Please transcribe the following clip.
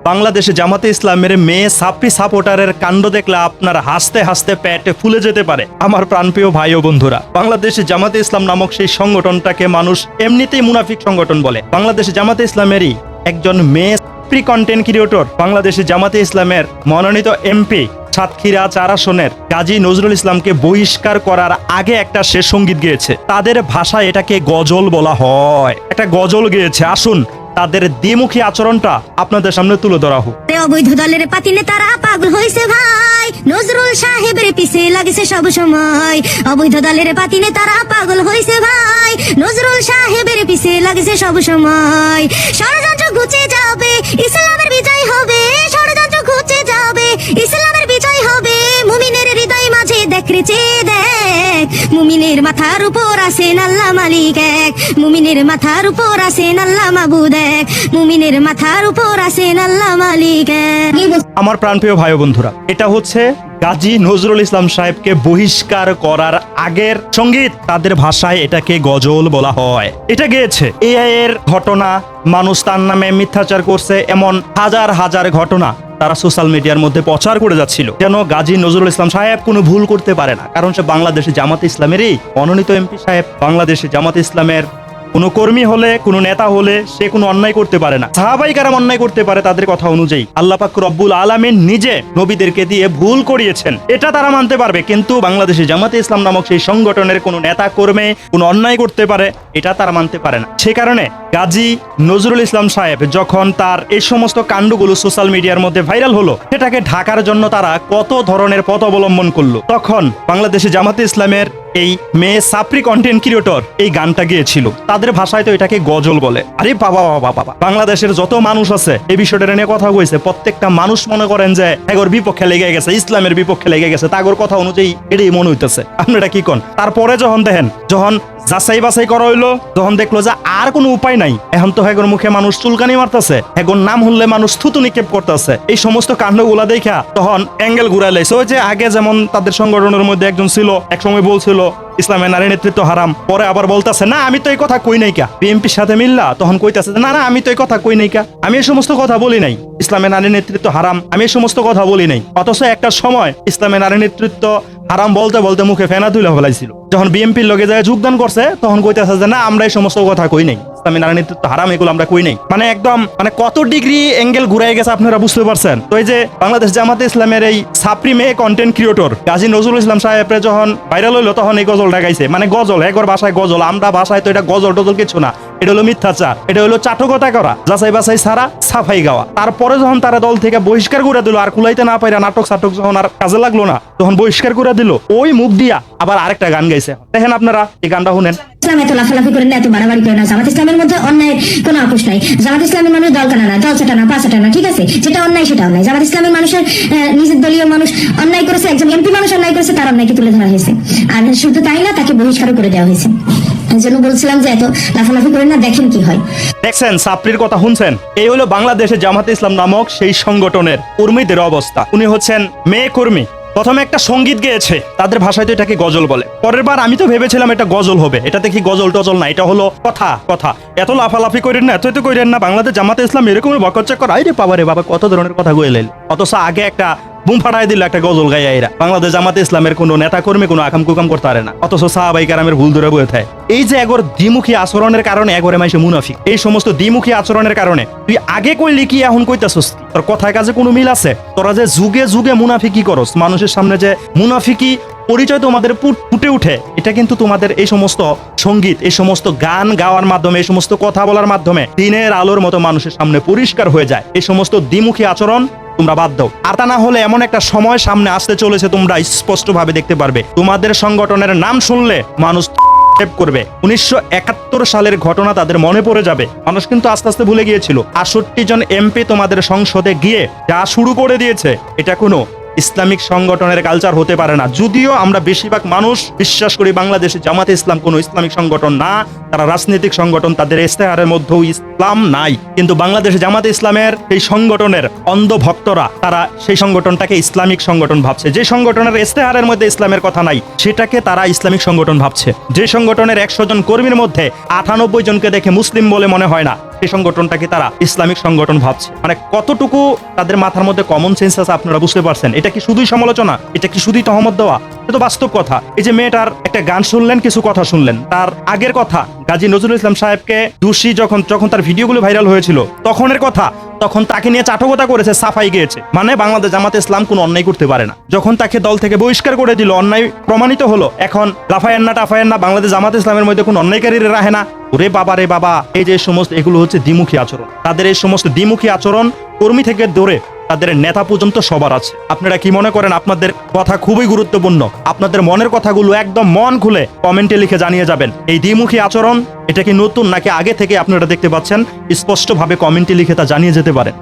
বাংলাদেশে জামাতে ইসলামের মেয়ে সাপ্রি সাপোর্টারের কাণ্ড দেখলে আপনার হাসতে হাসতে পেটে ফুলে যেতে পারে। আমার প্রাণপ্রিয় ভাই ও বন্ধুরা, বাংলাদেশে জামাতে ইসলাম নামক সেই সংগঠনটাকে মানুষ এমনিতেই মুনাফিক সংগঠন বলে। বাংলাদেশে জামাতে ইসলামেরই একজন মেয়ে সাপ্রি কন্টেন্ট ক্রিয়েটর বাংলাদেশে জামাতে ইসলামের মনোনীত এমপি সাতক্ষীরা 4 আসনের গাজী নজরুল ইসলামকে বহিষ্কার করার আগে একটা সে সঙ্গীত গেয়েছে। তাদের ভাষায় এটাকে গজল বলা হয়। একটা গজল গেয়েছে। আসুন তাদের দ্বিমুখী আচরণটা আপনাদের সামনে তুলে ধরা হোক। অবৈধ দলের পাতি নেতারা পাগল হয়েছে ভাই, নজরুল সাহেবের পিছে লাগছে সব সময়। অবৈধ দলের পাতি নেতারা পাগল হয়েছে ভাই, নজরুল সাহেবের পিছে লাগছে সব সময়। ষড়যন্ত্র ঘুচে যাবে, ইসলামের বিজয় হবে। ষড়যন্ত্র ঘুচে যাবে, ইসলামের বিজয় হবে। মুমিনের হৃদয় মাঝে দেখ রে চেয়ে দেখ, মুমিনের মাথার উপর আছেন আল্লাহ মালিক এক। মুমিনের মাথার উপর আছেন আল্লাহ মাবুদ এক। মুমিনের মাথার উপর আছেন আল্লাহ মালিক এক। আমার প্রাণপ্রিয় ভাই ও বন্ধুরা, এটা হচ্ছে গাজী নজরুল ইসলাম সাহেবকে বহিষ্কার করার আগের সঙ্গীত। তাদের ভাষায় এটাকে গজল বলা হয়। এটা গেয়েছে এআই এর ঘটনা, মানুষ তার নামে মিথ্যাচার করছে, এমন হাজার হাজার ঘটনা তারা সোশ্যাল মিডিয়ার মধ্যে প্রচার করে যাচ্ছিল, যেন গাজী নজরুল ইসলাম সাহেব কোনো ভুল করতে পারে না। কারণ সে বাংলাদেশে জামাতে ইসলামেরই মনোনীত এমপি সাহেব। বাংলাদেশে জামাতে ইসলামের কোনো কর্মী হলে, কোনো নেতা হলে সে কোনো অন্যায় করতে পারে না। সাহাবাই কারাম অন্যায় করতে পারে তাদের কথা অনুযায়ী। আল্লাহ পাক রব্বুল আলামিন নিজে নবীদেরকে দিয়ে ভুল করিয়েছেন, এটা তারা মানতে পারবে। কিন্তু বাংলাদেশে জামাতে ইসলাম নামক সেই সংগঠনের কোনো নেতা কর্মী কোনো অন্যায় করতে পারে, এটা তারা মানতে পারে না। সে কারণে গাজী নজরুল ইসলাম সাহেব যখন তার এই সমস্ত কাণ্ডগুলো সোশ্যাল মিডিয়ার মধ্যে ভাইরাল হলো, সেটাকে ঢাকার জন্য তারা কত ধরনের পথ অবলম্বন করলো। তখন বাংলাদেশে জামাতে ইসলামের এই মেয়ে সাপ্রি কন্টেন্ট ক্রিয়েটর এই গানটা গিয়েছিল। তাদের ভাষায় তো এটাকে গজল বলে। আরে বাবা বাবা বাবা, বাংলাদেশের যত মানুষ আছে এই বিষয়টা নিয়ে কথা হয়েছে, প্রত্যেকটা মানুষ মনে করেন যে এগোর বিপক্ষে লেগে গেছে, ইসলামের বিপক্ষে লেগে গেছে। তাগর কথা অনুযায়ী এটাই মনে হইতেছে। আপনারা কি কন? তারপরে যখন দেখেন, যখন যাচাই বাছাই করা হইলো, তখন দেখলো যে আর কোনো উপায় নাই। এখন তো হেগোর মুখে মানুষ চুলকানি মারতেছে, হেগোর নাম শুনলে মানুষ থুতু নিক্ষেপ করতেছে। এই সমস্ত কাণ্ডগুলা দেখা তখন অ্যাঙ্গেল ঘুরাই লাইছে। ওই যে আগে যেমন তাদের সংগঠনের মধ্যে একজন ছিল, একসময় বলছিল ইসলামের নারী নেতৃত্ব হারাম, পরে আবার বলতেছে না আমি তো এই কথা কই নাই কা। বিএনপির সাথে মিল্লা তখন কইতাছে না না আমি তো এই কথা কই নাই কা, আমি এই সমস্ত কথা বলি নাই। ইসলামের নারী নেতৃত্ব হারাম, আমি এই সমস্ত কথা বলি নাই। অথচ একটা সময় ইসলামের নারী নেতৃত্ব হারাম বলতে বলতে মুখে ফেনা তুলে ফেলাইছিল। যখন বিএনপির লগে যায় যোগদান করছে, তখন কইতাছে যে না আমরা এই সমস্ত কথা কই নাই, ইসলামী নারী নেতৃত্ব হারাম, এগুলো আমরা কই নাই। মানে একদম কত ডিগ্রি অ্যাঙ্গেল ঘুরাই গেছে আপনারা বুঝতে পারছেন। তো এই যে বাংলাদেশ জামাতে ইসলামের এই সাপ্রি মেয়ে কন্টেন্ট ক্রিয়েটর গাজী নজরুল ইসলাম সাহেবের যখন ভাইরাল হইলো, তখন এই গজলটা গাইছে। মানে গজল, একবার ভাষায় গজল, আমরা ভাষায় তো এটা গজল টজল কিছু না। এটা হলো মিথ্যাচার, এটা হলো চাটকতা করা, যাচাই বাছাই ছাড়া সাফাই গাওয়া। তারপরে যখন তারা দল থেকে বহিষ্কার করে দিল, আর কুলাইতে না পাইরা নাটক সাটক যখন আর কাজে লাগলো না, তখন বহিষ্কার করে দিল। ওই মুখ দিয়া আবার আরেকটা গান গাইছে। দেখেন আপনারা এই গানটা শুনেন। ইসলাম এত লাফালাফি করেন না, এত বাড়াবাড়ি করেন না। জামাত ইসলামের মধ্যে অন্যায় কোনো আপোষ নাই। জামাত ইসলামের মানুষ দল টানা না, দল চাটা না, পাঁচা টানা, ঠিক আছে? যেটা অন্যায় সেটা অন্যায়। জামাত ইসলামের মানুষের নিজের দলীয় মানুষ অন্যায় করেছে, একজন এমপি মানুষ অন্যায় করেছে, তার অন্যায়কে তুলে ধরা হয়েছে। আর শুধু তাই না, তাকে বহিষ্কারও করে দেওয়া হয়েছে। এই জন্য বলছিলাম যে এত লাফালাফি করেন না, দেখেন কি হয়। দেখছেন সাপ্রির কথা শুনছেন? এই হলো বাংলাদেশে জামাতে ইসলাম নামক সেই সংগঠনের কর্মীদের অবস্থা। উনি হচ্ছেন মেয়ে কর্মী। প্রথমে একটা সঙ্গীত গেয়েছে, তাদের ভাষায় তো এটাকে গজল বলে। পরের বার আমি তো ভেবেছিলাম এটা গজল হবে, এটাতে কি গজল টজল না, এটা হলো কথা। কথা এত লাফালাফি করেন না, এত করেন না। বাংলাদেশ জামাতে ইসলাম এরকম বকচক করা, আরে বাবা রে বাবা, কত ধরনের কথা কয়ে লাইল। অথচ আগে একটা বুম ফাটাই দিল একটা গজল গাইয়া এরা। বাংলাদেশ জামাতে ইসলামের কোনো নেতা কর্মী কোনো আকাম কুকাম করতে পারে না, অথচ সাহাবাই কেরামের ভুল ধরে বয়ে থাকে। এই যে এগোর দ্বিমুখী আচরণের কারণে এগোরে মাইসে মুনাফিক। এই সমস্ত দ্বিমুখী আচরণের কারণে তুই আগে কইলি কি এখন কইতাছস? তোর কথায় কাজে কোনো মিল আছে? তোরা যে যুগে যুগে মুনাফিকি করস, মানুষের সামনে যে মুনাফিকি পরিচয় তোমাদের ফুটে উঠে, এটা কিন্তু তোমাদের এই সমস্ত সঙ্গীত, এই সমস্ত গান গাওয়ার মাধ্যমে, এই সমস্ত কথা বলার মাধ্যমে দিনের আলোর মতো মানুষের সামনে পরিষ্কার হয়ে যায়। এই সমস্ত দ্বিমুখী আচরণ তোমরা বাদ দাও। আর তা না হলে এমন একটা সময় সামনে আসতে চলেছে, তোমরা স্পষ্ট ভাবে দেখতে পারবে। তোমাদের সংগঠনের নাম শুনলে মানুষ করবে। 1971 সালের ঘটনা তাদের মনে পড়ে যাবে। মানুষ কিন্তু আস্তে আস্তে ভুলে গিয়েছিল। 68 জন এমপি তোমাদের সংসদে গিয়ে যা শুরু করে দিয়েছে, এটা কোনো ইসলামিক সংগঠনের কালচার হতে পারে না। যদিও আমরা বেশিরভাগ মানুষ বিশ্বাস করি বাংলাদেশে জামাতে ইসলাম কোনো ইসলামিক সংগঠন না, তারা রাজনৈতিক সংগঠন, তাদের ইস্তেহারের মধ্যেও ইসলাম নাই। কিন্তু বাংলাদেশে জামাতে ইসলামের এই সংগঠনের অন্ধ ভক্তরা তারা সেই সংগঠনটাকে ইসলামিক সংগঠন ভাবছে। যে সংগঠনের ইস্তেহারের মধ্যে ইসলামের কথা নাই, সেটাকে তারা ইসলামিক সংগঠন ভাবছে। যে সংগঠনের 100 জন কর্মীর মধ্যে 98 জনকে দেখে মুসলিম বলে মনে হয় না, সেই সংগঠনটাকে তারা ইসলামিক সংগঠন ভাবছে। মানে কতটুকু তাদের মাথার মধ্যে কমন সেন্স আছে আপনারা বুঝতে পারছেন। এটা কি শুধুই সমালোচনা, এটা কি শুধুই তহমত দেওয়া? এটা তো বাস্তব কথা। এই যে মেয়েটার একটা গান শুনলেন, কিছু কথা শুনলেন, তার আগের কথা গাজী নজরুল ইসলাম সাহেবকে দোষী যখন তার ভিডিওগুলো ভাইরাল হয়েছিল তখনের কথা, তখন তাকে নিয়ে চাটকতা করেছে, সাফাই গিয়েছে। মানে বাংলাদেশ জামাতে ইসলাম কোনো অন্যায় করতে পারে না। যখন তাকে দল থেকে বহিষ্কার করে দিল, অন্যায় প্রমাণিত হলো, এখন লাফায়েন না টাফায়েন না, বাংলাদেশ জামাতে ইসলামের মধ্যে কোনো অন্যায়কারীরা রাহে না। ওরে বাবা রে বাবা, এই যে সমস্ত এগুলো হচ্ছে দ্বিমুখী আচরণ। তাদের এই সমস্ত দ্বিমুখী আচরণ কর্মী থেকে ধরে তাদের নেতা পর্যন্ত সবার আছে। আপনারা কি মনে করেন? আপনাদের কথা খুবই গুরুত্বপূর্ণ। আপনাদের মনের কথাগুলো একদম মন খুলে কমেন্টে লিখে জানিয়ে যাবেন। এই দ্বিমুখী আচরণ এটা কি নতুন নাকি আগে থেকে আপনারা দেখতে পাচ্ছেন? স্পষ্টভাবে কমেন্টে লিখে তা জানিয়ে যেতে পারেন।